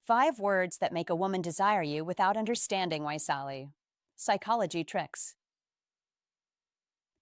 5 words that make a woman desire you without understanding why, Sally. Psychology tricks.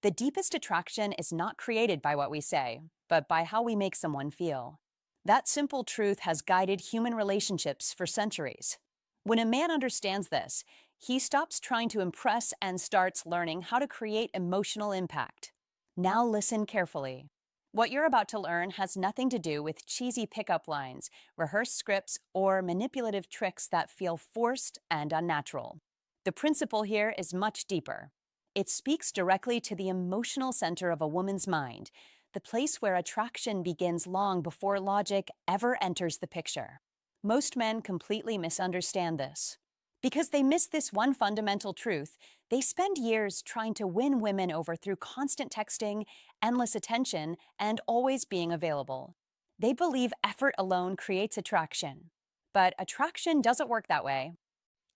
The deepest attraction is not created by what we say, but by how we make someone feel. That simple truth has guided human relationships for centuries. When a man understands this, he stops trying to impress and starts learning how to create emotional impact. Now listen carefully. What you're about to learn has nothing to do with cheesy pickup lines, rehearsed scripts, or manipulative tricks that feel forced and unnatural. The principle here is much deeper. It speaks directly to the emotional center of a woman's mind, the place where attraction begins long before logic ever enters the picture. Most men completely misunderstand this. Because they miss this one fundamental truth, they spend years trying to win women over through constant texting, endless attention, and always being available. They believe effort alone creates attraction. But attraction doesn't work that way.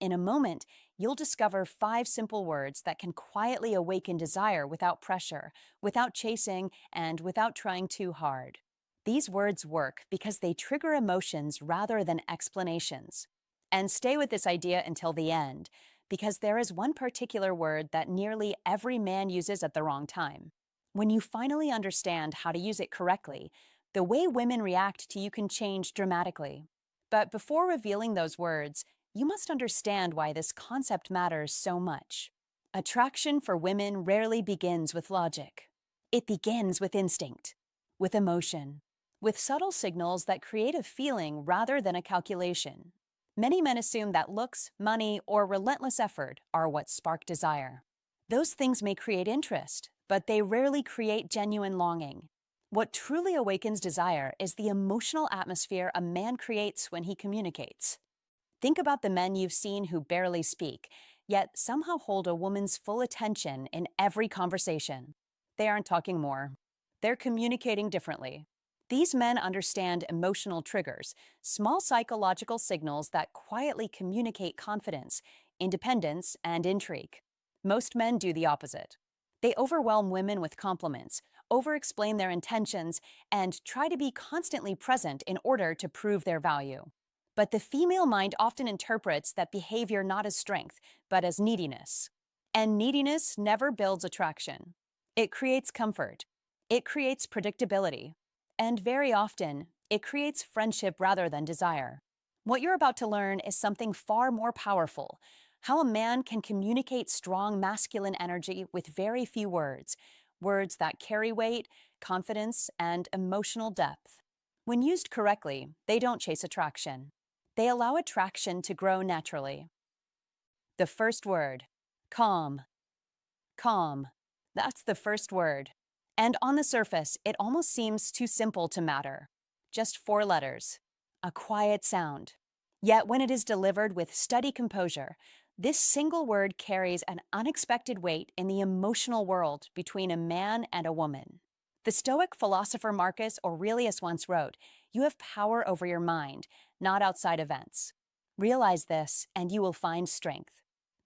In a moment, you'll discover 5 simple words that can quietly awaken desire without pressure, without chasing, and without trying too hard. These words work because they trigger emotions rather than explanations. And stay with this idea until the end, because there is one particular word that nearly every man uses at the wrong time. When you finally understand how to use it correctly, the way women react to you can change dramatically. But before revealing those words, you must understand why this concept matters so much. Attraction for women rarely begins with logic. It begins with instinct, with emotion, with subtle signals that create a feeling rather than a calculation. Many men assume that looks, money, or relentless effort are what spark desire. Those things may create interest, but they rarely create genuine longing. What truly awakens desire is the emotional atmosphere a man creates when he communicates. Think about the men you've seen who barely speak, yet somehow hold a woman's full attention in every conversation. They aren't talking more. They're communicating differently. These men understand emotional triggers, small psychological signals that quietly communicate confidence, independence, and intrigue. Most men do the opposite. They overwhelm women with compliments, over-explain their intentions, and try to be constantly present in order to prove their value. But the female mind often interprets that behavior not as strength, but as neediness. And neediness never builds attraction. It creates comfort. It creates predictability. And very often, it creates friendship rather than desire. What you're about to learn is something far more powerful: how a man can communicate strong masculine energy with very few words, words that carry weight, confidence, and emotional depth. When used correctly, they don't chase attraction. They allow attraction to grow naturally. The first word: calm. Calm. That's the first word. And on the surface, it almost seems too simple to matter. Just 4 letters. A quiet sound. Yet when it is delivered with steady composure, this single word carries an unexpected weight in the emotional world between a man and a woman. The Stoic philosopher Marcus Aurelius once wrote, "You have power over your mind, not outside events." Realize this, and you will find strength.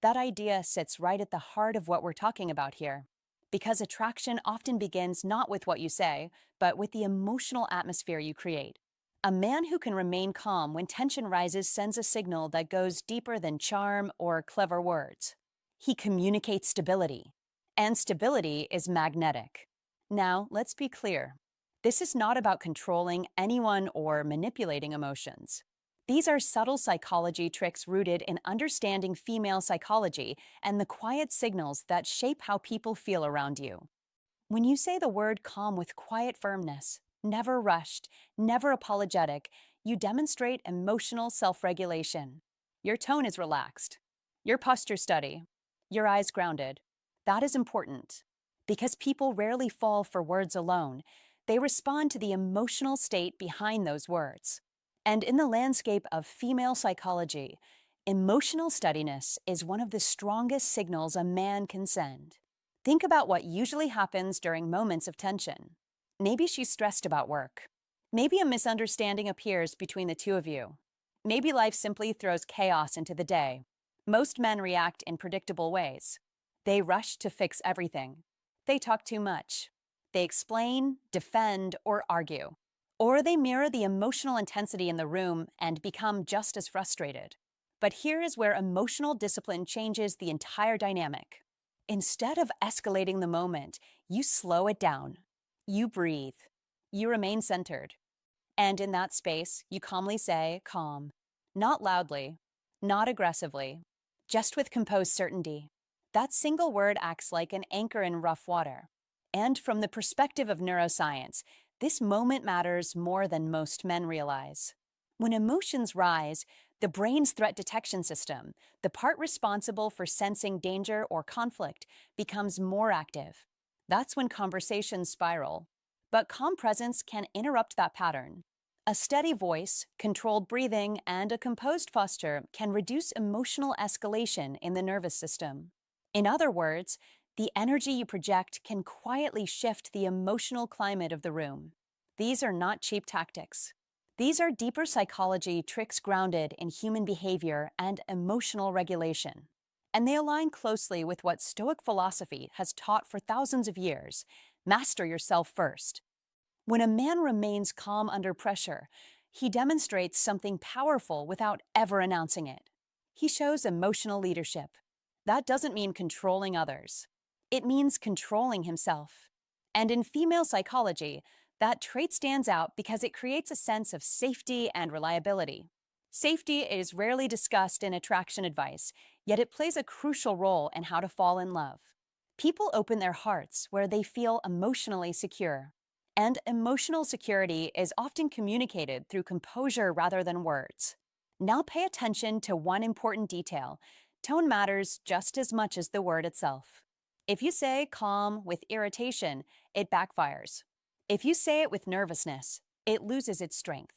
That idea sits right at the heart of what we're talking about here. Because attraction often begins not with what you say, but with the emotional atmosphere you create. A man who can remain calm when tension rises sends a signal that goes deeper than charm or clever words. He communicates stability. And stability is magnetic. Now, let's be clear. This is not about controlling anyone or manipulating emotions. These are subtle psychology tricks rooted in understanding female psychology and the quiet signals that shape how people feel around you. When you say the word calm with quiet firmness, never rushed, never apologetic, you demonstrate emotional self-regulation. Your tone is relaxed. Your posture steady. Your eyes grounded. That is important. Because people rarely fall for words alone. They respond to the emotional state behind those words. And in the landscape of female psychology, emotional steadiness is one of the strongest signals a man can send. Think about what usually happens during moments of tension. Maybe she's stressed about work. Maybe a misunderstanding appears between the two of you. Maybe life simply throws chaos into the day. Most men react in predictable ways. They rush to fix everything. They talk too much. They explain, defend, or argue. Or they mirror the emotional intensity in the room and become just as frustrated. But here is where emotional discipline changes the entire dynamic. Instead of escalating the moment, you slow it down. You breathe. You remain centered. And in that space, you calmly say, calm. Not loudly, not aggressively, just with composed certainty. That single word acts like an anchor in rough water. And from the perspective of neuroscience, this moment matters more than most men realize. When emotions rise, the brain's threat detection system, the part responsible for sensing danger or conflict, becomes more active. That's when conversations spiral. But calm presence can interrupt that pattern. A steady voice, controlled breathing, and a composed posture can reduce emotional escalation in the nervous system. In other words, the energy you project can quietly shift the emotional climate of the room. These are not cheap tactics. These are deeper psychology tricks grounded in human behavior and emotional regulation. And they align closely with what Stoic philosophy has taught for thousands of years: master yourself first. When a man remains calm under pressure, he demonstrates something powerful without ever announcing it. He shows emotional leadership. That doesn't mean controlling others. It means controlling himself. And in female psychology, that trait stands out because it creates a sense of safety and reliability. Safety is rarely discussed in attraction advice, yet it plays a crucial role in how to fall in love. People open their hearts where they feel emotionally secure. And emotional security is often communicated through composure rather than words. Now pay attention to one important detail. Tone matters just as much as the word itself. If you say calm with irritation, it backfires. If you say it with nervousness, it loses its strength.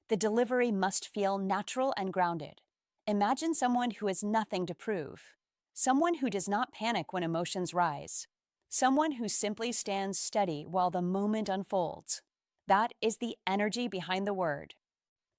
The delivery must feel natural and grounded. Imagine someone who has nothing to prove. Someone who does not panic when emotions rise. Someone who simply stands steady while the moment unfolds. That is the energy behind the word.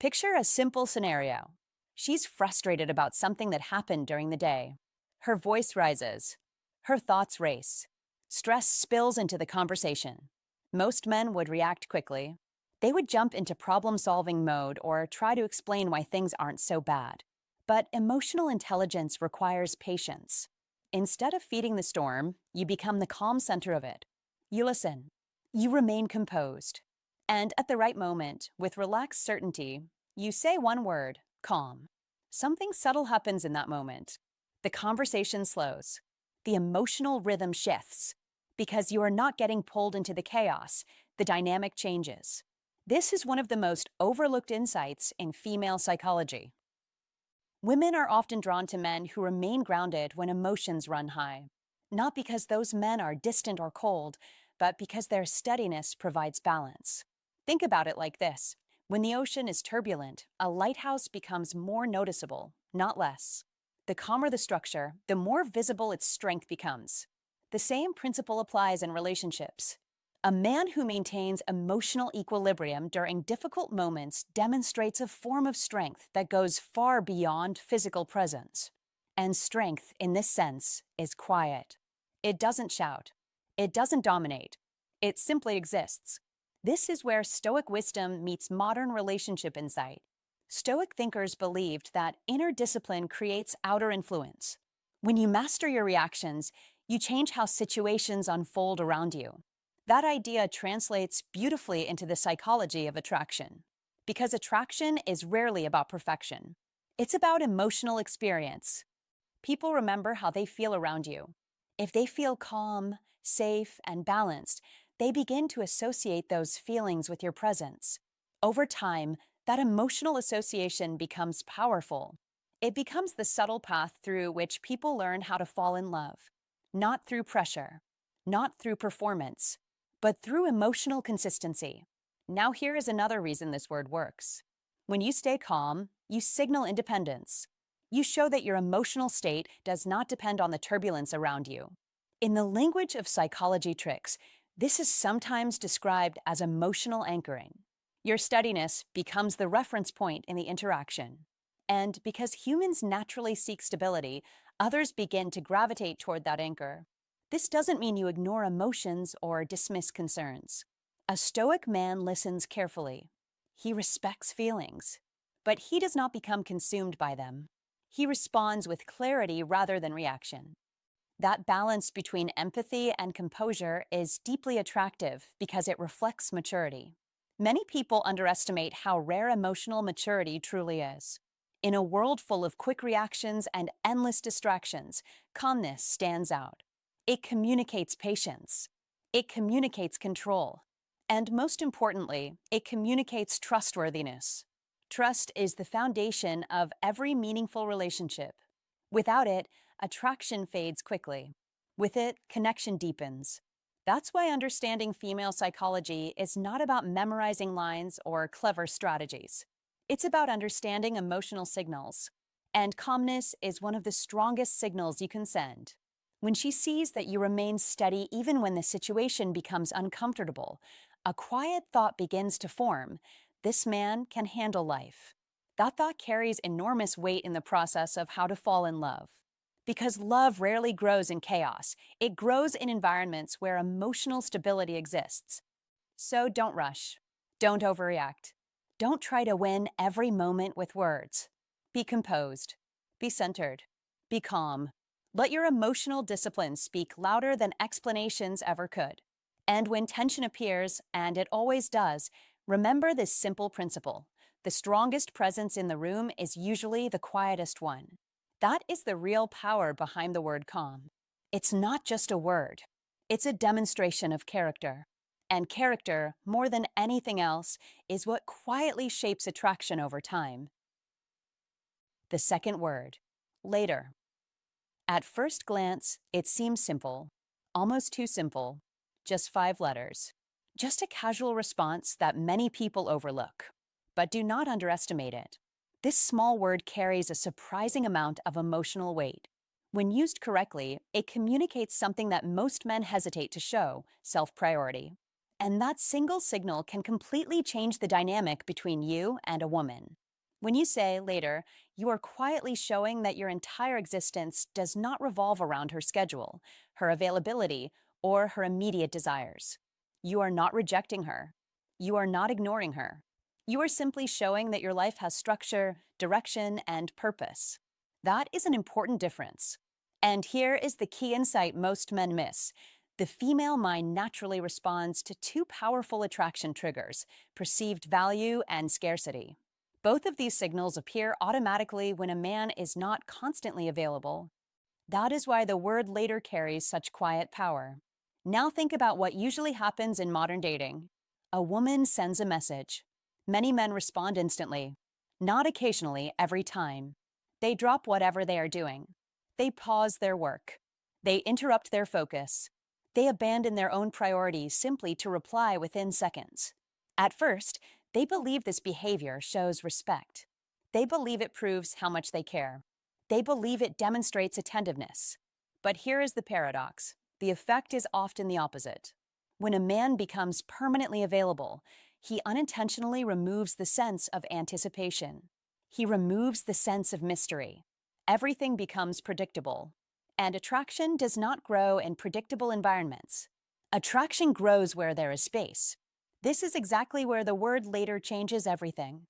Picture a simple scenario. She's frustrated about something that happened during the day. Her voice rises. Her thoughts race. Stress spills into the conversation. Most men would react quickly. They would jump into problem-solving mode or try to explain why things aren't so bad. But emotional intelligence requires patience. Instead of feeding the storm, you become the calm center of it. You listen. You remain composed. And at the right moment, with relaxed certainty, you say one word, calm. Something subtle happens in that moment. The conversation slows. The emotional rhythm shifts. Because you are not getting pulled into the chaos, the dynamic changes. This is one of the most overlooked insights in female psychology. Women are often drawn to men who remain grounded when emotions run high. Not because those men are distant or cold, but because their steadiness provides balance. Think about it like this. When the ocean is turbulent, a lighthouse becomes more noticeable, not less. The calmer the structure, the more visible its strength becomes. The same principle applies in relationships. A man who maintains emotional equilibrium during difficult moments demonstrates a form of strength that goes far beyond physical presence. And strength, in this sense, is quiet. It doesn't shout. It doesn't dominate. It simply exists. This is where Stoic wisdom meets modern relationship insight. Stoic thinkers believed that inner discipline creates outer influence. When you master your reactions, you change how situations unfold around you. That idea translates beautifully into the psychology of attraction. Because attraction is rarely about perfection. It's about emotional experience. People remember how they feel around you. If they feel calm, safe, and balanced, they begin to associate those feelings with your presence. Over time, that emotional association becomes powerful. It becomes the subtle path through which people learn how to fall in love. Not through pressure, not through performance, but through emotional consistency. Now here is another reason this word works. When you stay calm, you signal independence. You show that your emotional state does not depend on the turbulence around you. In the language of psychology tricks, this is sometimes described as emotional anchoring. Your steadiness becomes the reference point in the interaction. And because humans naturally seek stability, others begin to gravitate toward that anchor. This doesn't mean you ignore emotions or dismiss concerns. A Stoic man listens carefully. He respects feelings, but he does not become consumed by them. He responds with clarity rather than reaction. That balance between empathy and composure is deeply attractive because it reflects maturity. Many people underestimate how rare emotional maturity truly is. In a world full of quick reactions and endless distractions, calmness stands out. It communicates patience. It communicates control. And most importantly, it communicates trustworthiness. Trust is the foundation of every meaningful relationship. Without it, attraction fades quickly. With it, connection deepens. That's why understanding female psychology is not about memorizing lines or clever strategies. It's about understanding emotional signals. And calmness is one of the strongest signals you can send. When she sees that you remain steady even when the situation becomes uncomfortable, a quiet thought begins to form. This man can handle life. That thought carries enormous weight in the process of how to fall in love. Because love rarely grows in chaos, it grows in environments where emotional stability exists. So don't rush. Don't overreact. Don't try to win every moment with words. Be composed. Be centered. Be calm. Let your emotional discipline speak louder than explanations ever could. And when tension appears, and it always does, remember this simple principle. The strongest presence in the room is usually the quietest one. That is the real power behind the word calm. It's not just a word. It's a demonstration of character. And character, more than anything else, is what quietly shapes attraction over time. The second word, later. At first glance, it seems simple, almost too simple, just 5 letters. Just a casual response that many people overlook. But do not underestimate it. This small word carries a surprising amount of emotional weight. When used correctly, it communicates something that most men hesitate to show, self-priority. And that single signal can completely change the dynamic between you and a woman. When you say later, you are quietly showing that your entire existence does not revolve around her schedule, her availability, or her immediate desires. You are not rejecting her. You are not ignoring her. You are simply showing that your life has structure, direction, and purpose. That is an important difference. And here is the key insight most men miss. The female mind naturally responds to two powerful attraction triggers, perceived value and scarcity. Both of these signals appear automatically when a man is not constantly available. That is why the word later carries such quiet power. Now think about what usually happens in modern dating. A woman sends a message. Many men respond instantly. Not occasionally, every time. They drop whatever they are doing. They pause their work. They interrupt their focus. They abandon their own priorities simply to reply within seconds. At first, they believe this behavior shows respect. They believe it proves how much they care. They believe it demonstrates attentiveness. But here is the paradox. The effect is often the opposite. When a man becomes permanently available, he unintentionally removes the sense of anticipation. He removes the sense of mystery. Everything becomes predictable. And attraction does not grow in predictable environments. Attraction grows where there is space. This is exactly where the word later changes everything.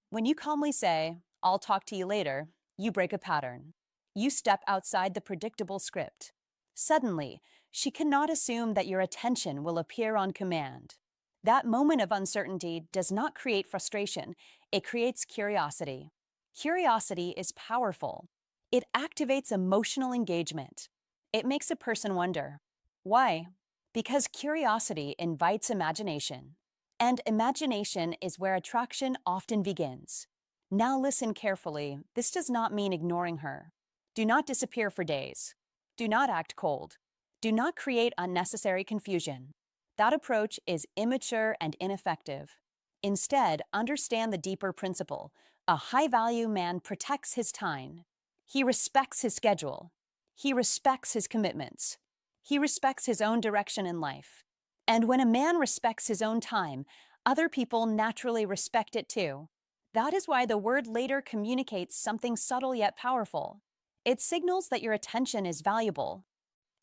When you calmly say, "I'll talk to you later," you break a pattern. You step outside the predictable script. Suddenly, she cannot assume that your attention will appear on command. That moment of uncertainty does not create frustration, it creates curiosity. Curiosity is powerful. It activates emotional engagement. It makes a person wonder. Why? Because curiosity invites imagination. And imagination is where attraction often begins. Now listen carefully. This does not mean ignoring her. Do not disappear for days. Do not act cold. Do not create unnecessary confusion. That approach is immature and ineffective. Instead, understand the deeper principle. A high-value man protects his time. He respects his schedule. He respects his commitments. He respects his own direction in life. And when a man respects his own time, other people naturally respect it too. That is why the word later communicates something subtle yet powerful. It signals that your attention is valuable.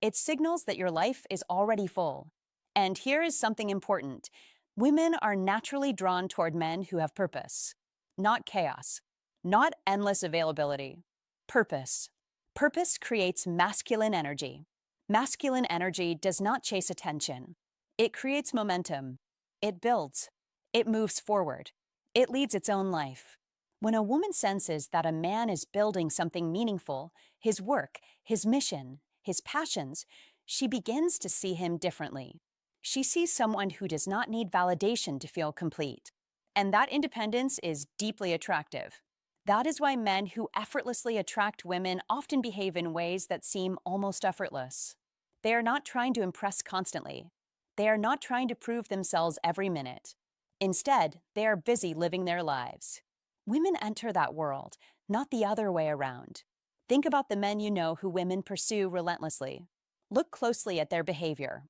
It signals that your life is already full. And here is something important. Women are naturally drawn toward men who have purpose, not chaos, not endless availability. Purpose. Purpose creates masculine energy. Masculine energy does not chase attention. It creates momentum. It builds. It moves forward. It leads its own life. When a woman senses that a man is building something meaningful, his work, his mission, his passions, she begins to see him differently. She sees someone who does not need validation to feel complete. And that independence is deeply attractive. That is why men who effortlessly attract women often behave in ways that seem almost effortless. They are not trying to impress constantly. They are not trying to prove themselves every minute. Instead, they are busy living their lives. Women enter that world, not the other way around. Think about the men you know who women pursue relentlessly. Look closely at their behavior.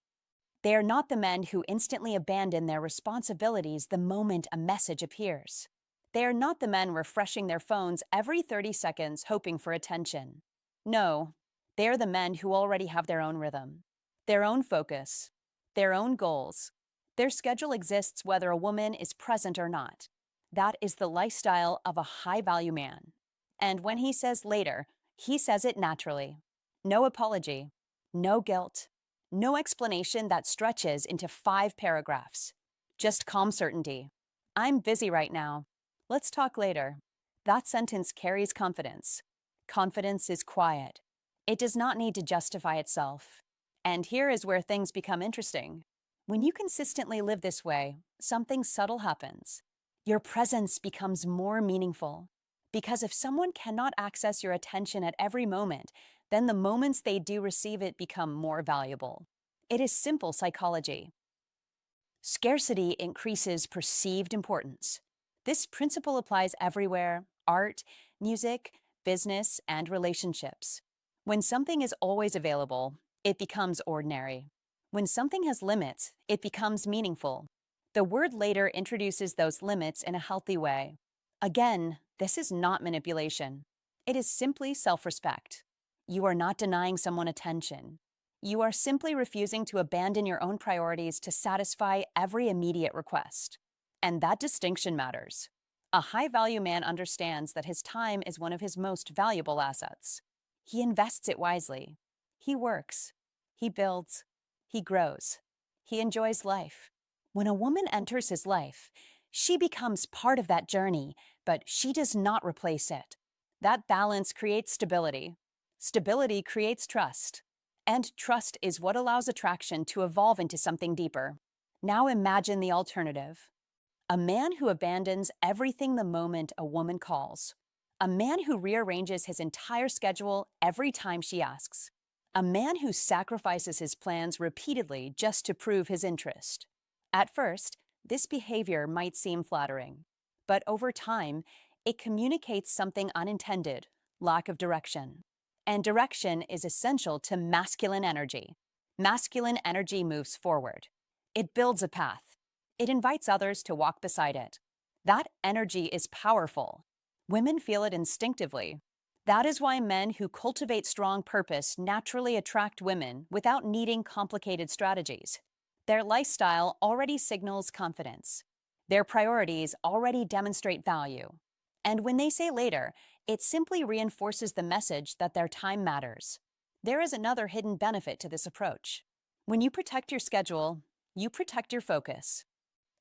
They are not the men who instantly abandon their responsibilities the moment a message appears. They are not the men refreshing their phones every 30 seconds hoping for attention. No, they are the men who already have their own rhythm, their own focus, their own goals. Their schedule exists whether a woman is present or not. That is the lifestyle of a high-value man. And when he says later, he says it naturally. No apology, no guilt, no explanation that stretches into 5 paragraphs. Just calm certainty. I'm busy right now. Let's talk later. That sentence carries confidence. Confidence is quiet. It does not need to justify itself. And here is where things become interesting. When you consistently live this way, something subtle happens. Your presence becomes more meaningful. Because if someone cannot access your attention at every moment, then the moments they do receive it become more valuable. It is simple psychology. Scarcity increases perceived importance. This principle applies everywhere: art, music, business, and relationships. When something is always available, it becomes ordinary. When something has limits, it becomes meaningful. The word later introduces those limits in a healthy way. Again, this is not manipulation. It is simply self-respect. You are not denying someone attention. You are simply refusing to abandon your own priorities to satisfy every immediate request. And that distinction matters. A high-value man understands that his time is one of his most valuable assets. He invests it wisely. He works. He builds. He grows. He enjoys life. When a woman enters his life, she becomes part of that journey, but she does not replace it. That balance creates stability. Stability creates trust. And trust is what allows attraction to evolve into something deeper. Now imagine the alternative. A man who abandons everything the moment a woman calls. A man who rearranges his entire schedule every time she asks. A man who sacrifices his plans repeatedly just to prove his interest. At first, this behavior might seem flattering, but over time, it communicates something unintended: lack of direction. And direction is essential to masculine energy. Masculine energy moves forward. It builds a path. It invites others to walk beside it. That energy is powerful. Women feel it instinctively. That is why men who cultivate strong purpose naturally attract women without needing complicated strategies. Their lifestyle already signals confidence. Their priorities already demonstrate value. And when they say later, it simply reinforces the message that their time matters. There is another hidden benefit to this approach. When you protect your schedule, you protect your focus.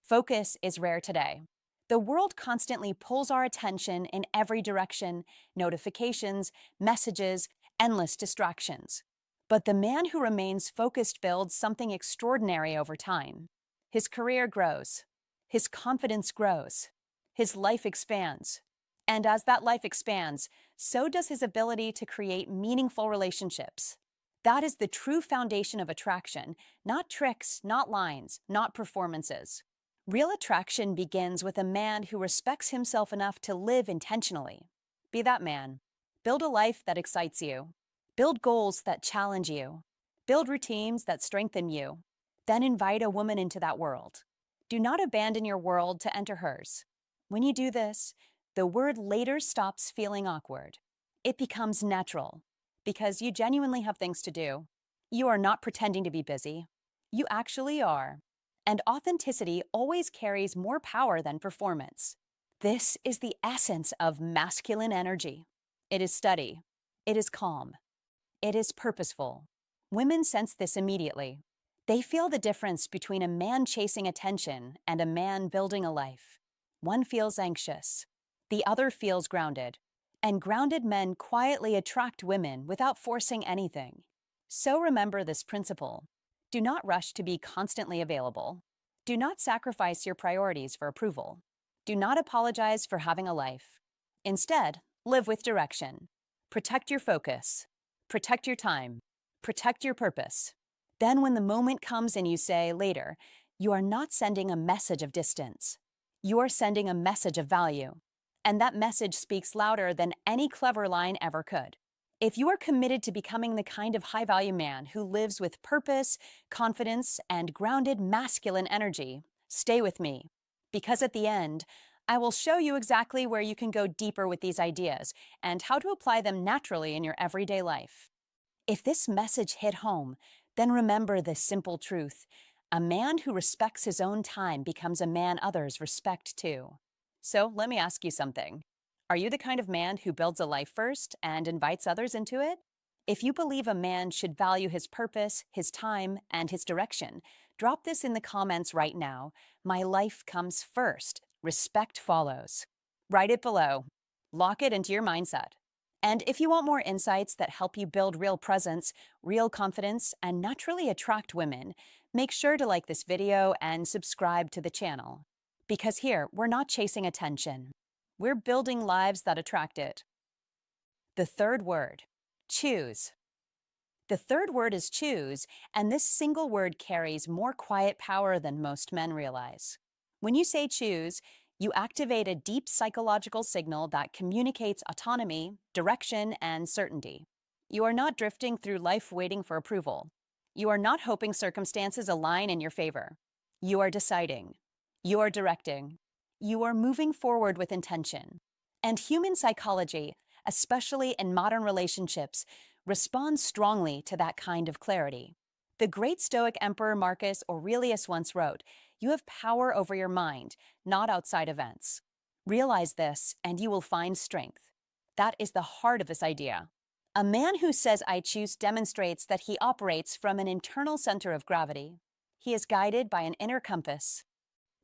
Focus is rare today. The world constantly pulls our attention in every direction: notifications, messages, endless distractions. But the man who remains focused builds something extraordinary over time. His career grows. His confidence grows. His life expands. And as that life expands, so does his ability to create meaningful relationships. That is the true foundation of attraction, not tricks, not lines, not performances. Real attraction begins with a man who respects himself enough to live intentionally. Be that man. Build a life that excites you. Build goals that challenge you. Build routines that strengthen you. Then invite a woman into that world. Do not abandon your world to enter hers. When you do this, the word later stops feeling awkward. It becomes natural, because you genuinely have things to do. You are not pretending to be busy. You actually are. And authenticity always carries more power than performance. This is the essence of masculine energy. It is steady. It is calm. It is purposeful. Women sense this immediately. They feel the difference between a man chasing attention and a man building a life. One feels anxious. The other feels grounded. And grounded men quietly attract women without forcing anything. So remember this principle. Do not rush to be constantly available. Do not sacrifice your priorities for approval. Do not apologize for having a life. Instead, live with direction. Protect your focus. Protect your time. Protect your purpose. Then, when the moment comes and you say later, you are not sending a message of distance. You are sending a message of value. And that message speaks louder than any clever line ever could. If you are committed to becoming the kind of high value man who lives with purpose, confidence, and grounded masculine energy, stay with me. Because at the end, I will show you exactly where you can go deeper with these ideas and how to apply them naturally in your everyday life. If this message hit home, then remember this simple truth. A man who respects his own time becomes a man others respect too. So let me ask you something. Are you the kind of man who builds a life first and invites others into it? If you believe a man should value his purpose, his time, and his direction, drop this in the comments right now. My life comes first. Respect follows. Write it below. Lock it into your mindset. And if you want more insights that help you build real presence, real confidence, and naturally attract women, make sure to like this video and subscribe to the channel. Because here, we're not chasing attention. We're building lives that attract it. The third word, choose. The third word is choose, and this single word carries more quiet power than most men realize. When you say choose, you activate a deep psychological signal that communicates autonomy, direction, and certainty. You are not drifting through life waiting for approval. You are not hoping circumstances align in your favor. You are deciding. You are directing. You are moving forward with intention. And human psychology, especially in modern relationships, responds strongly to that kind of clarity. The great Stoic Emperor Marcus Aurelius once wrote, "You have power over your mind, not outside events." Realize this, and you will find strength. That is the heart of this idea. A man who says, "I choose," demonstrates that he operates from an internal center of gravity. He is guided by an inner compass.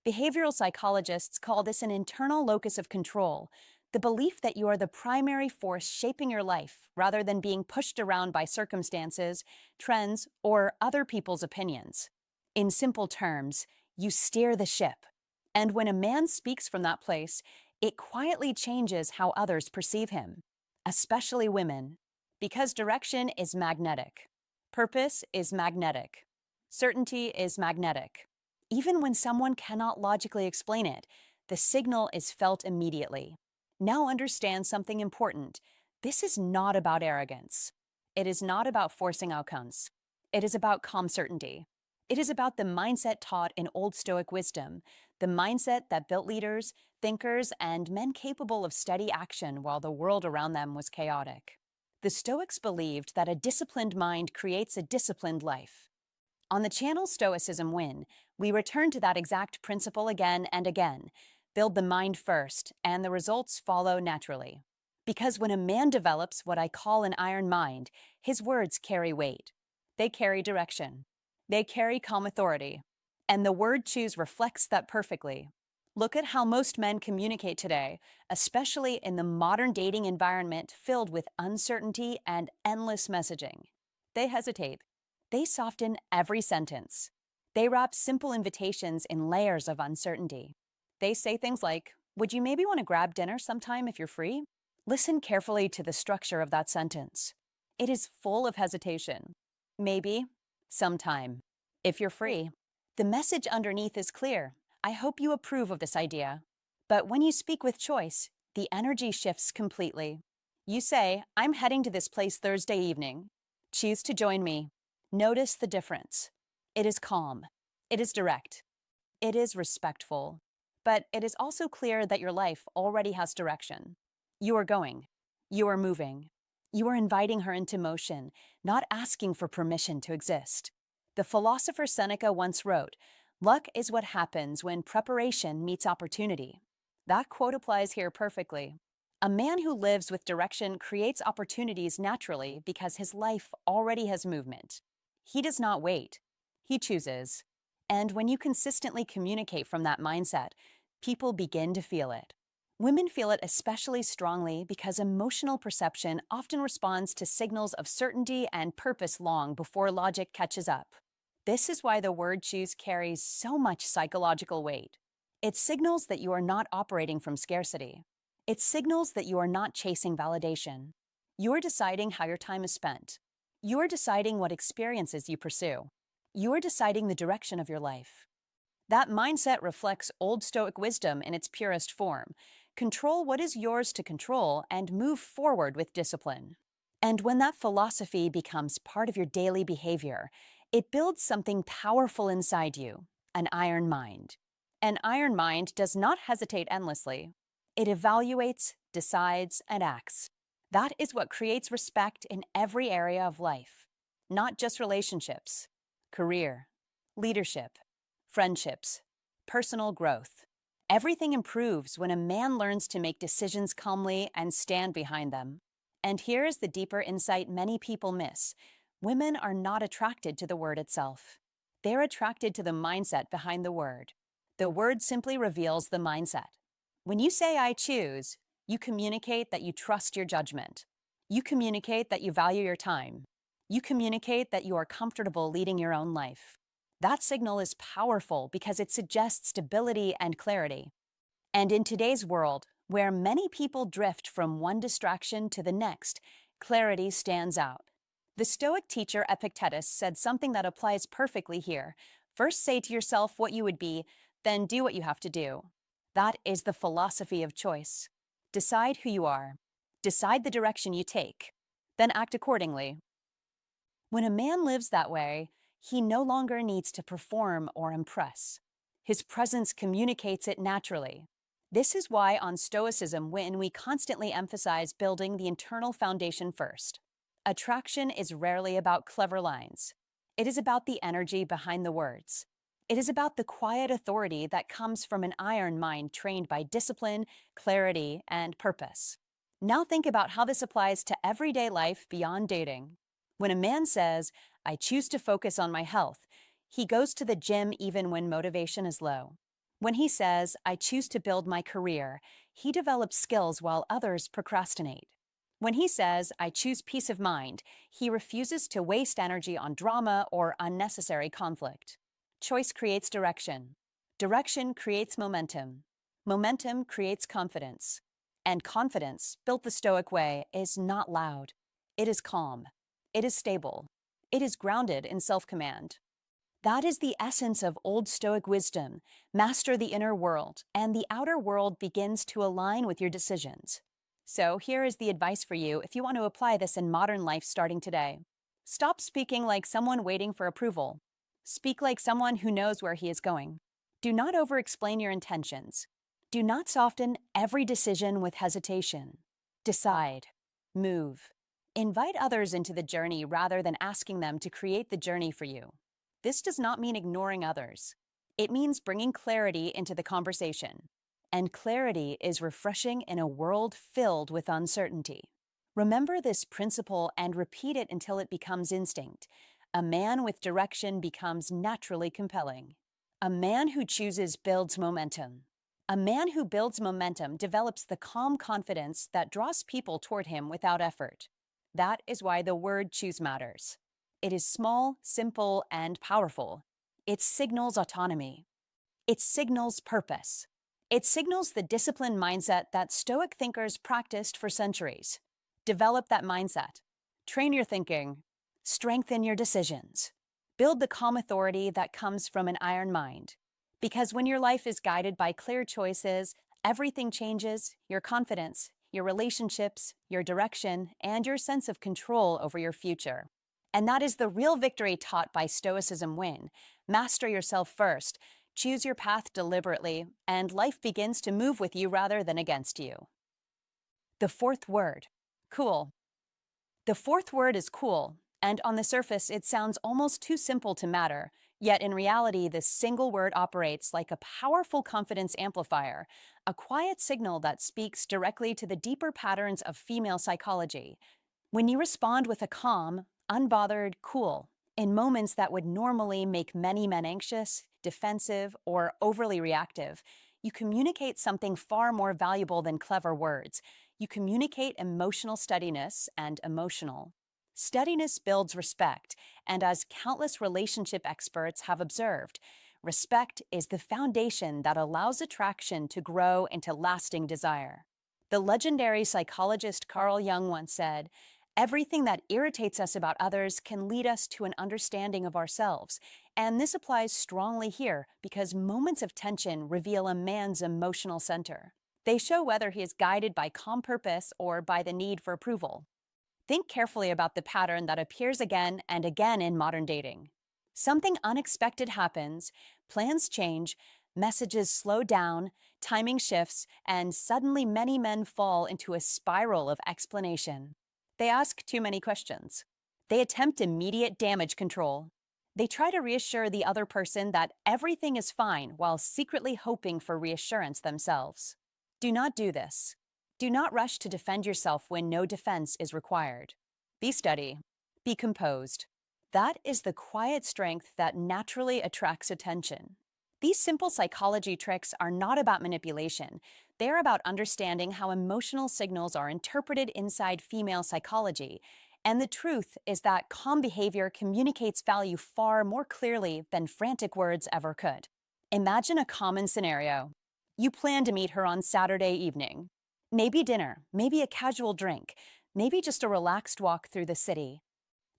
Behavioral psychologists call this an internal locus of control, the belief that you are the primary force shaping your life rather than being pushed around by circumstances, trends, or other people's opinions. In simple terms, you steer the ship. And when a man speaks from that place, it quietly changes how others perceive him, especially women, because direction is magnetic. Purpose is magnetic. Certainty is magnetic. Even when someone cannot logically explain it, the signal is felt immediately. Now understand something important. This is not about arrogance. It is not about forcing outcomes. It is about calm certainty. It is about the mindset taught in old Stoic wisdom, the mindset that built leaders, thinkers, and men capable of steady action while the world around them was chaotic. The Stoics believed that a disciplined mind creates a disciplined life. On the channel Stoicism Win, we return to that exact principle again and again. Build the mind first, and the results follow naturally. Because when a man develops what I call an iron mind, his words carry weight. They carry direction. They carry calm authority. And the word choose reflects that perfectly. Look at how most men communicate today, especially in the modern dating environment filled with uncertainty and endless messaging. They hesitate. They soften every sentence. They wrap simple invitations in layers of uncertainty. They say things like, "Would you maybe want to grab dinner sometime if you're free?" Listen carefully to the structure of that sentence. It is full of hesitation. Maybe, sometime, if you're free. The message underneath is clear. I hope you approve of this idea. But when you speak with choice, the energy shifts completely. You say, "I'm heading to this place Thursday evening. Choose to join me." Notice the difference. It is calm. It is direct. It is respectful. But it is also clear that your life already has direction. You are going. You are moving. You are inviting her into motion, not asking for permission to exist. The philosopher Seneca once wrote, Luck is what happens when preparation meets opportunity. That quote applies here perfectly. A man who lives with direction creates opportunities naturally because his life already has movement. He does not wait, he chooses. And when you consistently communicate from that mindset, people begin to feel it. Women feel it especially strongly because emotional perception often responds to signals of certainty and purpose long before logic catches up. This is why the word choose carries so much psychological weight. It signals that you are not operating from scarcity. It signals that you are not chasing validation. You're deciding how your time is spent. You're deciding what experiences you pursue. You're deciding the direction of your life. That mindset reflects old Stoic wisdom in its purest form. Control what is yours to control and move forward with discipline. And when that philosophy becomes part of your daily behavior, it builds something powerful inside you, an iron mind. An iron mind does not hesitate endlessly. It evaluates, decides, and acts. That is what creates respect in every area of life, not just relationships, career, leadership, friendships, personal growth. Everything improves when a man learns to make decisions calmly and stand behind them. And here is the deeper insight many people miss. Women are not attracted to the word itself. They're attracted to the mindset behind the word. The word simply reveals the mindset. When you say I choose, you communicate that you trust your judgment. You communicate that you value your time. You communicate that you are comfortable leading your own life. That signal is powerful because it suggests stability and clarity. And in today's world, where many people drift from one distraction to the next, clarity stands out. The Stoic teacher Epictetus said something that applies perfectly here. First say to yourself what you would be, then do what you have to do. That is the philosophy of choice. Decide who you are. Decide the direction you take. Then act accordingly. When a man lives that way, he no longer needs to perform or impress. His presence communicates it naturally. This is why on Stoicism, when we constantly emphasize building the internal foundation first. Attraction is rarely about clever lines. It is about the energy behind the words. It is about the quiet authority that comes from an iron mind trained by discipline, clarity, and purpose. Now think about how this applies to everyday life beyond dating. When a man says, I choose to focus on my health, he goes to the gym even when motivation is low. When he says, I choose to build my career, he develops skills while others procrastinate. When he says, I choose peace of mind, he refuses to waste energy on drama or unnecessary conflict. Choice creates direction. Direction creates momentum. Momentum creates confidence. And confidence, built the Stoic way, is not loud. It is calm. It is stable. It is grounded in self-command. That is the essence of old Stoic wisdom. Master the inner world, and the outer world begins to align with your decisions. So here is the advice for you if you want to apply this in modern life starting today. Stop speaking like someone waiting for approval. Speak like someone who knows where he is going. Do not over-explain your intentions. Do not soften every decision with hesitation. Decide. Move. Invite others into the journey rather than asking them to create the journey for you. This does not mean ignoring others. It means bringing clarity into the conversation. And clarity is refreshing in a world filled with uncertainty. Remember this principle and repeat it until it becomes instinct. A man with direction becomes naturally compelling. A man who chooses builds momentum. A man who builds momentum develops the calm confidence that draws people toward him without effort. That is why the word choose matters. It is small, simple, and powerful. It signals autonomy. It signals purpose. It signals the disciplined mindset that Stoic thinkers practiced for centuries. Develop that mindset. Train your thinking. Strengthen your decisions. Build the calm authority that comes from an iron mind. Because when your life is guided by clear choices, everything changes: your confidence, your relationships, your direction, and your sense of control over your future. And that is the real victory taught by Stoicism win. Master yourself first, choose your path deliberately, and life begins to move with you rather than against you. The fourth word, cool. The fourth word is cool, and on the surface it sounds almost too simple to matter. Yet in reality, this single word operates like a powerful confidence amplifier, a quiet signal that speaks directly to the deeper patterns of female psychology. When you respond with a calm, unbothered, cool, in moments that would normally make many men anxious, defensive, or overly reactive, you communicate something far more valuable than clever words. You communicate emotional steadiness and emotional. Steadiness builds respect, and as countless relationship experts have observed, respect is the foundation that allows attraction to grow into lasting desire. The legendary psychologist Carl Jung once said, "Everything that irritates us about others can lead us to an understanding of ourselves." And this applies strongly here because moments of tension reveal a man's emotional center. They show whether he is guided by calm purpose or by the need for approval. Think carefully about the pattern that appears again and again in modern dating. Something unexpected happens, plans change, messages slow down, timing shifts, and suddenly many men fall into a spiral of explanation. They ask too many questions. They attempt immediate damage control. They try to reassure the other person that everything is fine while secretly hoping for reassurance themselves. Do not do this. Do not rush to defend yourself when no defense is required. Be steady. Be composed. That is the quiet strength that naturally attracts attention. These simple psychology tricks are not about manipulation. They're about understanding how emotional signals are interpreted inside female psychology. And the truth is that calm behavior communicates value far more clearly than frantic words ever could. Imagine a common scenario. You plan to meet her on Saturday evening. Maybe dinner, maybe a casual drink, maybe just a relaxed walk through the city.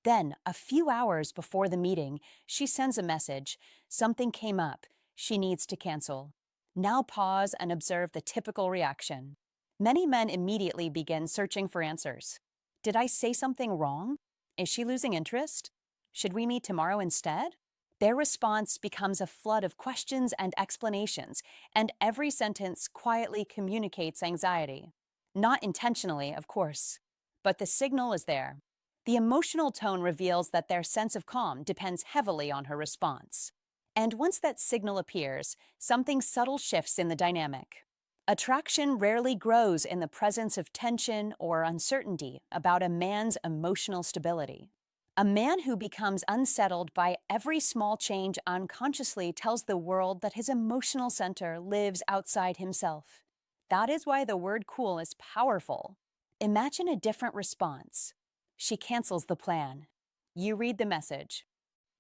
Then, a few hours before the meeting, she sends a message. Something came up. She needs to cancel. Now pause and observe the typical reaction. Many men immediately begin searching for answers. Did I say something wrong? Is she losing interest? Should we meet tomorrow instead? Their response becomes a flood of questions and explanations, and every sentence quietly communicates anxiety. Not intentionally, of course, but the signal is there. The emotional tone reveals that their sense of calm depends heavily on her response. And once that signal appears, something subtle shifts in the dynamic. Attraction rarely grows in the presence of tension or uncertainty about a man's emotional stability. A man who becomes unsettled by every small change unconsciously tells the world that his emotional center lives outside himself. That is why the word cool is powerful. Imagine a different response. She cancels the plan. You read the message.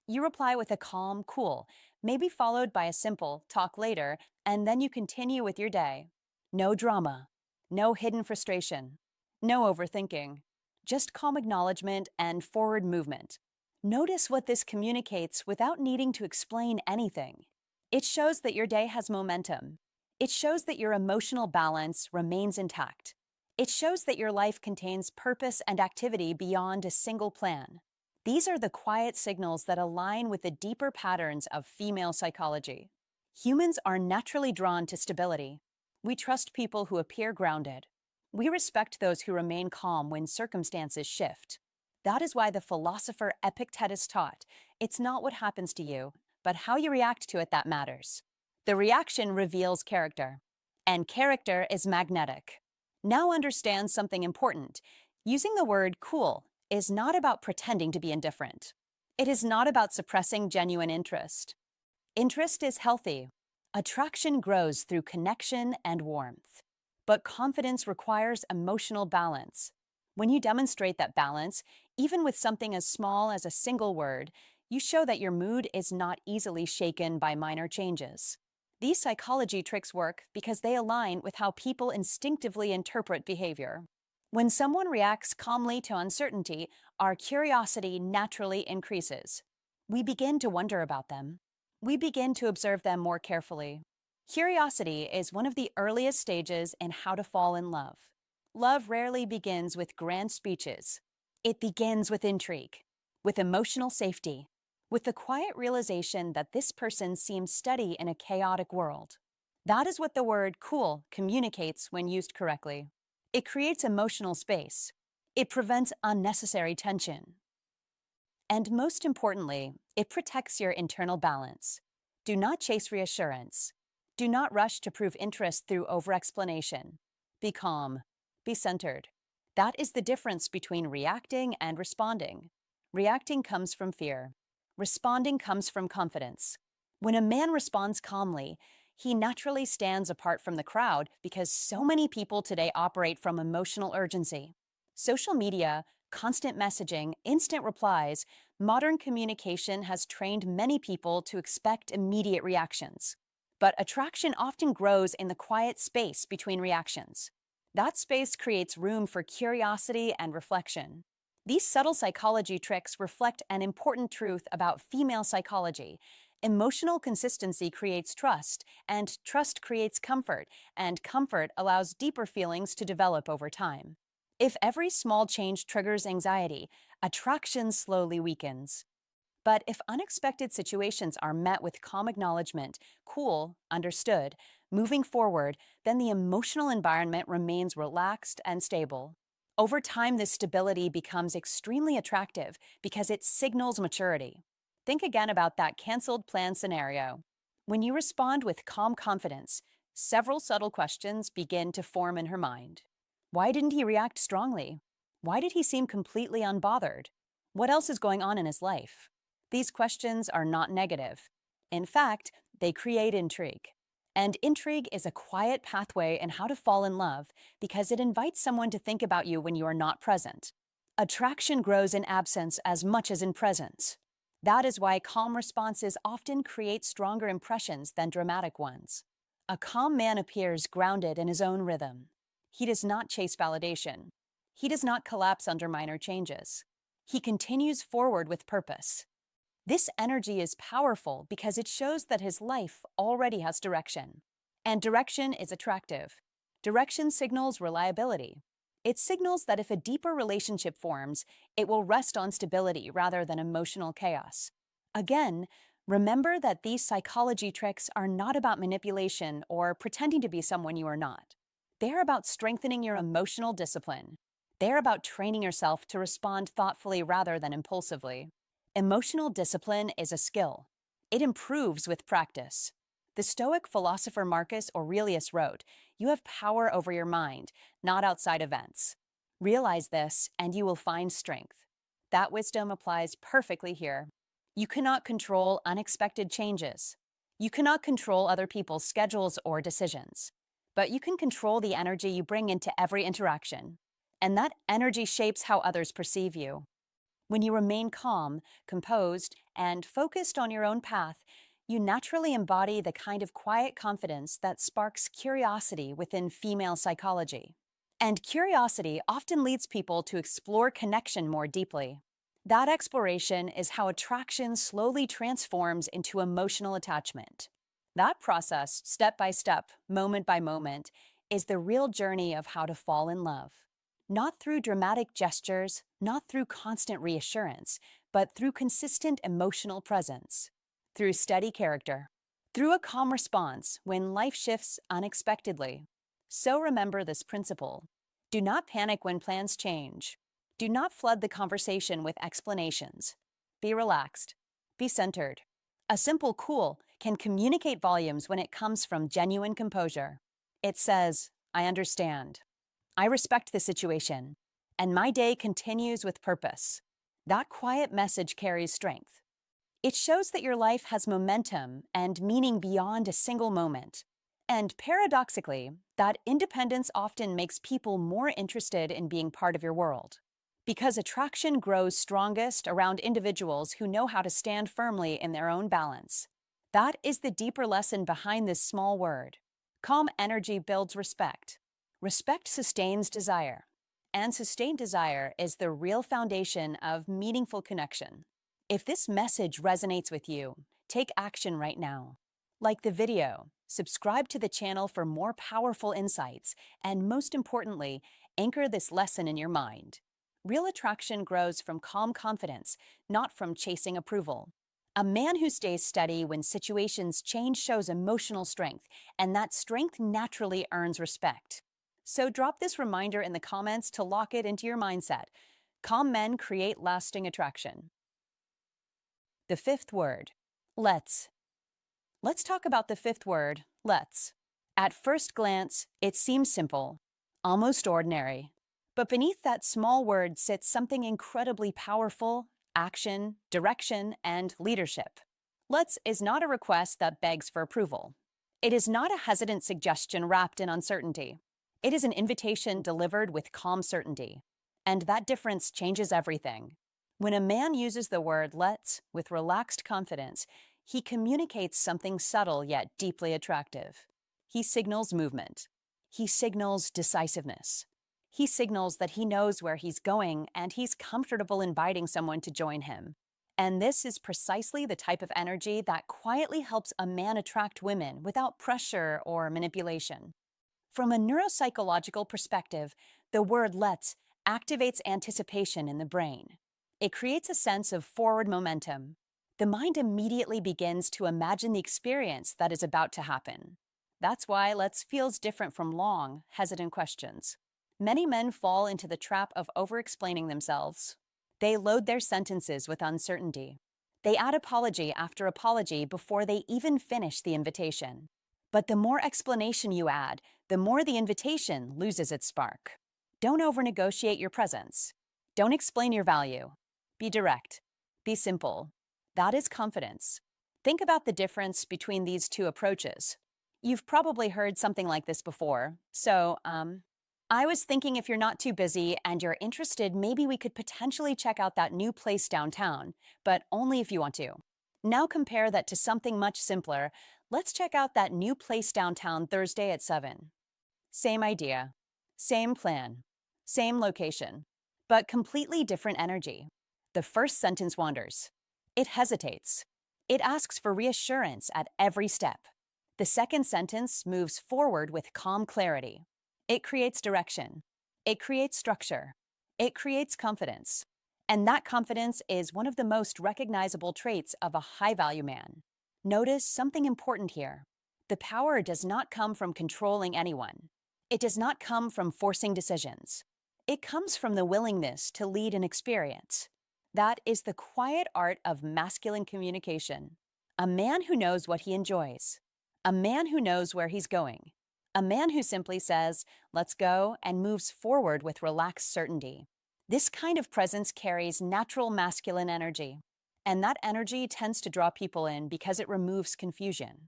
You reply with a calm, cool, maybe followed by a simple talk later, and then you continue with your day. No drama, no hidden frustration, no overthinking, just calm acknowledgement and forward movement. Notice what this communicates without needing to explain anything. It shows that your day has momentum. It shows that your emotional balance remains intact. It shows that your life contains purpose and activity beyond a single plan. These are the quiet signals that align with the deeper patterns of female psychology. Humans are naturally drawn to stability. We trust people who appear grounded. We respect those who remain calm when circumstances shift. That is why the philosopher Epictetus taught, it's not what happens to you, but how you react to it that matters. The reaction reveals character, and character is magnetic. Now understand something important. Using the word cool is not about pretending to be indifferent. It is not about suppressing genuine interest. Interest is healthy. Attraction grows through connection and warmth. But confidence requires emotional balance. When you demonstrate that balance, even with something as small as a single word, you show that your mood is not easily shaken by minor changes. These psychology tricks work because they align with how people instinctively interpret behavior. When someone reacts calmly to uncertainty, our curiosity naturally increases. We begin to wonder about them. We begin to observe them more carefully. Curiosity is one of the earliest stages in how to fall in love. Love rarely begins with grand speeches. It begins with intrigue, with emotional safety, with the quiet realization that this person seems steady in a chaotic world. That is what the word cool communicates when used correctly. It creates emotional space. It prevents unnecessary tension. And most importantly, it protects your internal balance. Do not chase reassurance. Do not rush to prove interest through overexplanation. Be calm. Be centered. That is the difference between reacting and responding. Reacting comes from fear. Responding comes from confidence. When a man responds calmly, he naturally stands apart from the crowd because so many people today operate from emotional urgency. Social media, constant messaging, instant replies, modern communication has trained many people to expect immediate reactions. But attraction often grows in the quiet space between reactions. That space creates room for curiosity and reflection. These subtle psychology tricks reflect an important truth about female psychology. Emotional consistency creates trust, and trust creates comfort, and comfort allows deeper feelings to develop over time. If every small change triggers anxiety, attraction slowly weakens. But if unexpected situations are met with calm acknowledgement, cool, understood, moving forward, then the emotional environment remains relaxed and stable. Over time, this stability becomes extremely attractive because it signals maturity. Think again about that canceled plan scenario. When you respond with calm confidence, several subtle questions begin to form in her mind. Why didn't he react strongly? Why did he seem completely unbothered? What else is going on in his life? These questions are not negative. In fact, they create intrigue. And intrigue is a quiet pathway in how to fall in love because it invites someone to think about you when you are not present. Attraction grows in absence as much as in presence. That is why calm responses often create stronger impressions than dramatic ones. A calm man appears grounded in his own rhythm. He does not chase validation. He does not collapse under minor changes. He continues forward with purpose. This energy is powerful because it shows that his life already has direction. And direction is attractive. Direction signals reliability. It signals that if a deeper relationship forms, it will rest on stability rather than emotional chaos. Again, remember that these psychology tricks are not about manipulation or pretending to be someone you are not. They're about strengthening your emotional discipline. They're about training yourself to respond thoughtfully rather than impulsively. Emotional discipline is a skill. It improves with practice. The Stoic philosopher Marcus Aurelius wrote, "You have power over your mind, not outside events." Realize this, and you will find strength. That wisdom applies perfectly here. You cannot control unexpected changes. You cannot control other people's schedules or decisions. But you can control the energy you bring into every interaction. And that energy shapes how others perceive you. When you remain calm, composed, and focused on your own path, you naturally embody the kind of quiet confidence that sparks curiosity within female psychology. And curiosity often leads people to explore connection more deeply. That exploration is how attraction slowly transforms into emotional attachment. That process, step by step, moment by moment, is the real journey of how to fall in love. Not through dramatic gestures, not through constant reassurance, but through consistent emotional presence, through steady character, through a calm response when life shifts unexpectedly. So remember this principle. Do not panic when plans change. Do not flood the conversation with explanations. Be relaxed. Be centered. A simple cool can communicate volumes when it comes from genuine composure. It says, "I understand. I respect the situation, and my day continues with purpose." That quiet message carries strength. It shows that your life has momentum and meaning beyond a single moment. And paradoxically, that independence often makes people more interested in being part of your world. Because attraction grows strongest around individuals who know how to stand firmly in their own balance. That is the deeper lesson behind this small word. Calm energy builds respect. Respect sustains desire, and sustained desire is the real foundation of meaningful connection. If this message resonates with you, take action right now. Like the video, subscribe to the channel for more powerful insights, and most importantly, anchor this lesson in your mind. Real attraction grows from calm confidence, not from chasing approval. A man who stays steady when situations change shows emotional strength, and that strength naturally earns respect. So drop this reminder in the comments to lock it into your mindset. Calm men create lasting attraction. The fifth word, let's. Let's talk about the fifth word, let's. At first glance, it seems simple, almost ordinary. But beneath that small word sits something incredibly powerful: action, direction, and leadership. Let's is not a request that begs for approval. It is not a hesitant suggestion wrapped in uncertainty. It is an invitation delivered with calm certainty. And that difference changes everything. When a man uses the word let's with relaxed confidence, he communicates something subtle yet deeply attractive. He signals movement. He signals decisiveness. He signals that he knows where he's going and he's comfortable inviting someone to join him. And this is precisely the type of energy that quietly helps a man attract women without pressure or manipulation. From a neuropsychological perspective, the word let's activates anticipation in the brain. It creates a sense of forward momentum. The mind immediately begins to imagine the experience that is about to happen. That's why let's feels different from long, hesitant questions. Many men fall into the trap of over-explaining themselves. They load their sentences with uncertainty. They add apology after apology before they even finish the invitation. But the more explanation you add, the more the invitation loses its spark. Don't over-negotiate your presence. Don't explain your value. Be direct. Be simple. That is confidence. Think about the difference between these two approaches. You've probably heard something like this before. I was thinking, if you're not too busy and you're interested, maybe we could potentially check out that new place downtown, but only if you want to. Now compare that to something much simpler. Let's check out that new place downtown Thursday at 7. Same idea, same plan, same location, but completely different energy. The first sentence wanders. It hesitates. It asks for reassurance at every step. The second sentence moves forward with calm clarity. It creates direction. It creates structure. It creates confidence. And that confidence is one of the most recognizable traits of a high-value man. Notice something important here. The power does not come from controlling anyone. It does not come from forcing decisions. It comes from the willingness to lead an experience. That is the quiet art of masculine communication. A man who knows what he enjoys. A man who knows where he's going. A man who simply says, let's go, and moves forward with relaxed certainty. This kind of presence carries natural masculine energy, and that energy tends to draw people in because it removes confusion.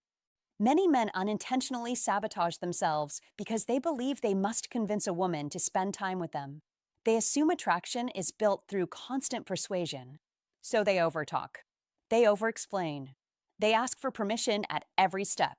Many men unintentionally sabotage themselves because they believe they must convince a woman to spend time with them. They assume attraction is built through constant persuasion. So they overtalk. They overexplain. They ask for permission at every step.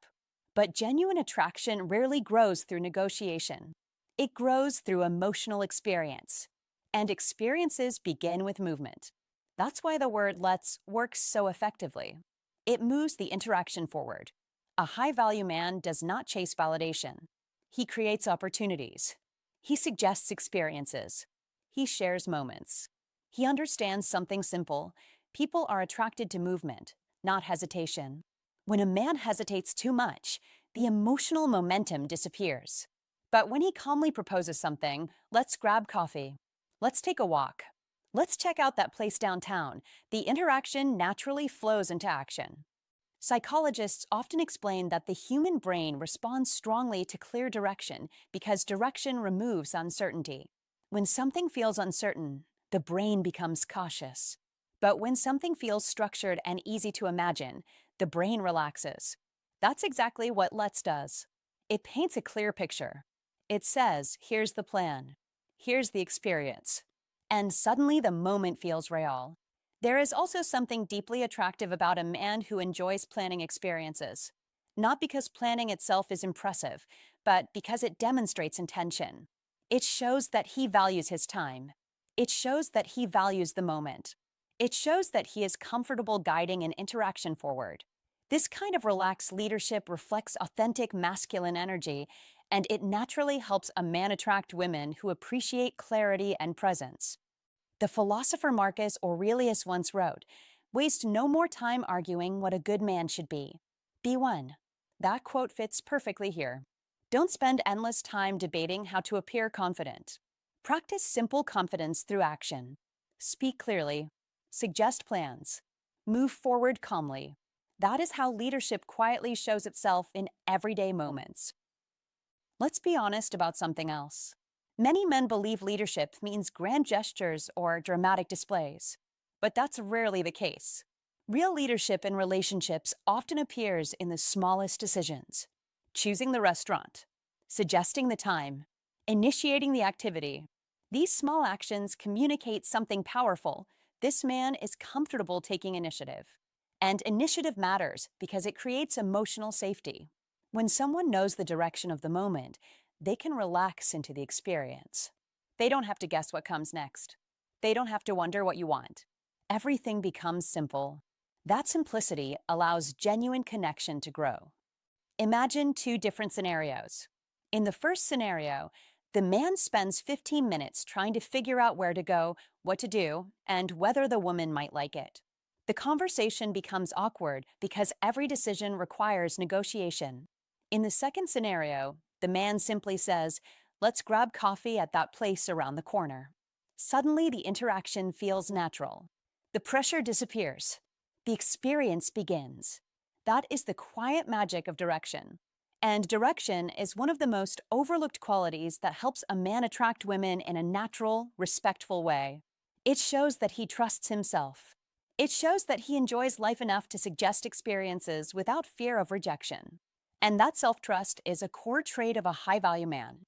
But genuine attraction rarely grows through negotiation. It grows through emotional experience. And experiences begin with movement. That's why the word let's works so effectively. It moves the interaction forward. A high-value man does not chase validation. He creates opportunities. He suggests experiences. He shares moments. He understands something simple. People are attracted to movement, not hesitation. When a man hesitates too much, the emotional momentum disappears. But when he calmly proposes something, let's grab coffee. Let's take a walk. Let's check out that place downtown. The interaction naturally flows into action. Psychologists often explain that the human brain responds strongly to clear direction because direction removes uncertainty. When something feels uncertain, the brain becomes cautious. But when something feels structured and easy to imagine, the brain relaxes. That's exactly what let's does. It paints a clear picture. It says, here's the plan. Here's the experience. And suddenly the moment feels real. There is also something deeply attractive about a man who enjoys planning experiences. Not because planning itself is impressive, but because it demonstrates intention. It shows that he values his time. It shows that he values the moment. It shows that he is comfortable guiding an interaction forward. This kind of relaxed leadership reflects authentic masculine energy, and it naturally helps a man attract women who appreciate clarity and presence. The philosopher Marcus Aurelius once wrote, "Waste no more time arguing what a good man should be. Be one." That quote fits perfectly here. Don't spend endless time debating how to appear confident. Practice simple confidence through action. Speak clearly. Suggest plans. Move forward calmly. That is how leadership quietly shows itself in everyday moments. Let's be honest about something else. Many men believe leadership means grand gestures or dramatic displays, but that's rarely the case. Real leadership in relationships often appears in the smallest decisions: choosing the restaurant, suggesting the time, initiating the activity. These small actions communicate something powerful. This man is comfortable taking initiative. And initiative matters because it creates emotional safety. When someone knows the direction of the moment, they can relax into the experience. They don't have to guess what comes next. They don't have to wonder what you want. Everything becomes simple. That simplicity allows genuine connection to grow. Imagine two different scenarios. In the first scenario, the man spends 15 minutes trying to figure out where to go, what to do, and whether the woman might like it. The conversation becomes awkward because every decision requires negotiation. In the second scenario, the man simply says, "Let's grab coffee at that place around the corner." Suddenly, the interaction feels natural. The pressure disappears. The experience begins. That is the quiet magic of direction. And direction is one of the most overlooked qualities that helps a man attract women in a natural, respectful way. It shows that he trusts himself. It shows that he enjoys life enough to suggest experiences without fear of rejection. And that self-trust is a core trait of a high-value man.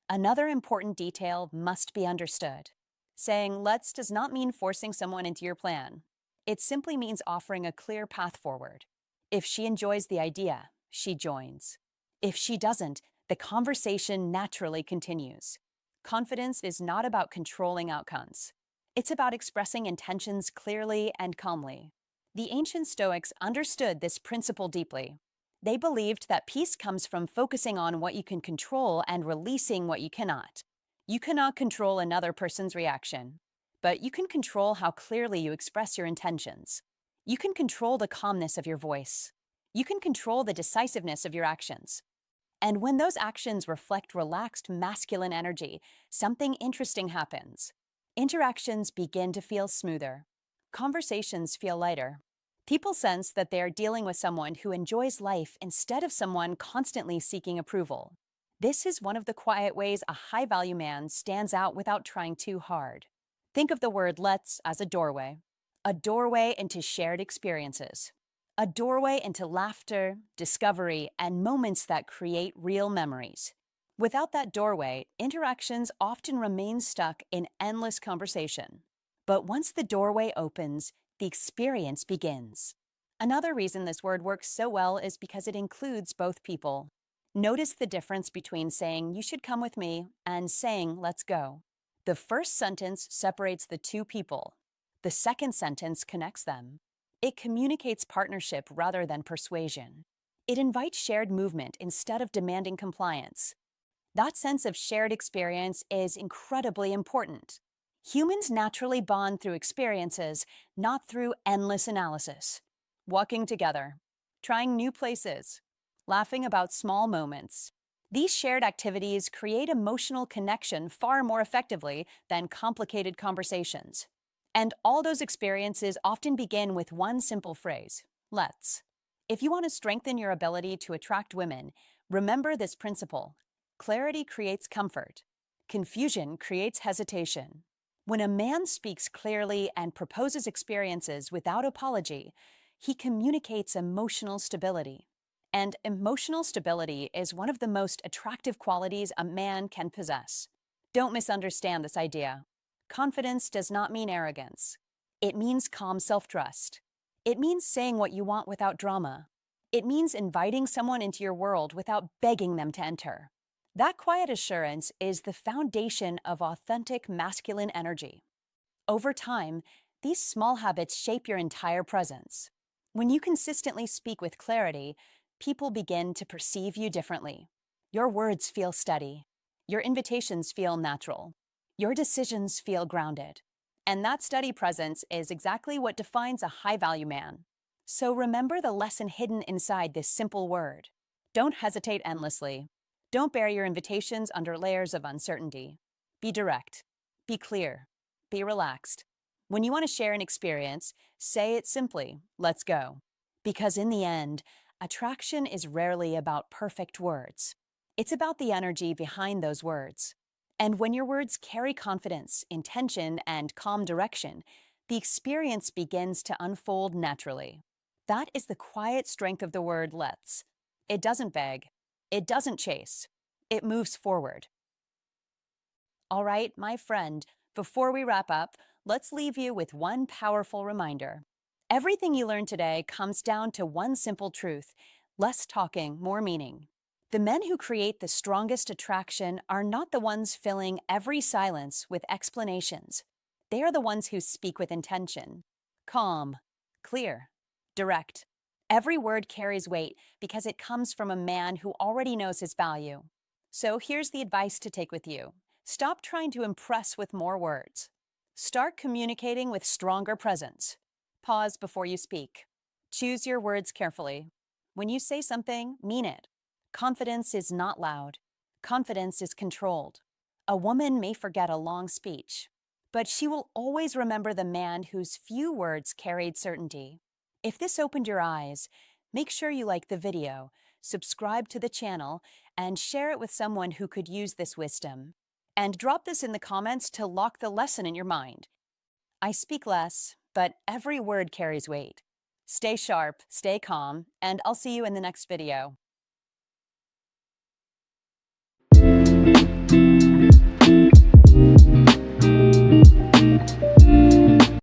Another important detail must be understood. Saying "let's" does not mean forcing someone into your plan. It simply means offering a clear path forward. If she enjoys the idea, she joins. If she doesn't, the conversation naturally continues. Confidence is not about controlling outcomes. It's about expressing intentions clearly and calmly. The ancient Stoics understood this principle deeply. They believed that peace comes from focusing on what you can control and releasing what you cannot. You cannot control another person's reaction, but you can control how clearly you express your intentions. You can control the calmness of your voice. You can control the decisiveness of your actions. And when those actions reflect relaxed masculine energy, something interesting happens. Interactions begin to feel smoother. Conversations feel lighter. People sense that they are dealing with someone who enjoys life instead of someone constantly seeking approval. This is one of the quiet ways a high-value man stands out without trying too hard. Think of the word "let's" as a doorway into shared experiences, a doorway into laughter, discovery, and moments that create real memories. Without that doorway, interactions often remain stuck in endless conversation. But once the doorway opens, the experience begins. Another reason this word works so well is because it includes both people. Notice the difference between saying "you should come with me" and saying "let's go." The first sentence separates the two people. The second sentence connects them. It communicates partnership rather than persuasion. It invites shared movement instead of demanding compliance. That sense of shared experience is incredibly important. Humans naturally bond through experiences, not through endless analysis. Walking together, trying new places, laughing about small moments. These shared activities create emotional connection far more effectively than complicated conversations. And all those experiences often begin with one simple phrase: "let's." If you want to strengthen your ability to attract women, remember this principle. Clarity creates comfort. Confusion creates hesitation. When a man speaks clearly and proposes experiences without apology, he communicates emotional stability. And emotional stability is one of the most attractive qualities a man can possess. Don't misunderstand this idea. Confidence does not mean arrogance. It means calm self-trust. It means saying what you want without drama. It means inviting someone into your world without begging them to enter. That quiet assurance is the foundation of authentic masculine energy. Over time, these small habits shape your entire presence. When you consistently speak with clarity, people begin to perceive you differently. Your words feel steady. Your invitations feel natural. Your decisions feel grounded. And that steady presence is exactly what defines a high-value man. So remember the lesson hidden inside this simple word. Don't hesitate endlessly. Don't bury your invitations under layers of uncertainty. Be direct. Be clear. Be relaxed. When you want to share an experience, say it simply, let's go. Because in the end, attraction is rarely about perfect words. It's about the energy behind those words. And when your words carry confidence, intention, and calm direction, the experience begins to unfold naturally. That is the quiet strength of the word let's. It doesn't beg, it doesn't chase, it moves forward. All right, my friend, before we wrap up, let's leave you with one powerful reminder. Everything you learned today comes down to one simple truth: less talking, more meaning. The men who create the strongest attraction are not the ones filling every silence with explanations. They are the ones who speak with intention. Calm, clear, direct. Every word carries weight because it comes from a man who already knows his value. So here's the advice to take with you: stop trying to impress with more words. Start communicating with stronger presence. Pause before you speak. Choose your words carefully. When you say something, mean it. Confidence is not loud. Confidence is controlled. A woman may forget a long speech, but she will always remember the man whose few words carried certainty. If this opened your eyes, make sure you like the video, subscribe to the channel, and share it with someone who could use this wisdom. And drop this in the comments to lock the lesson in your mind. I speak less, but every word carries weight. Stay sharp, stay calm, and I'll see you in the next video.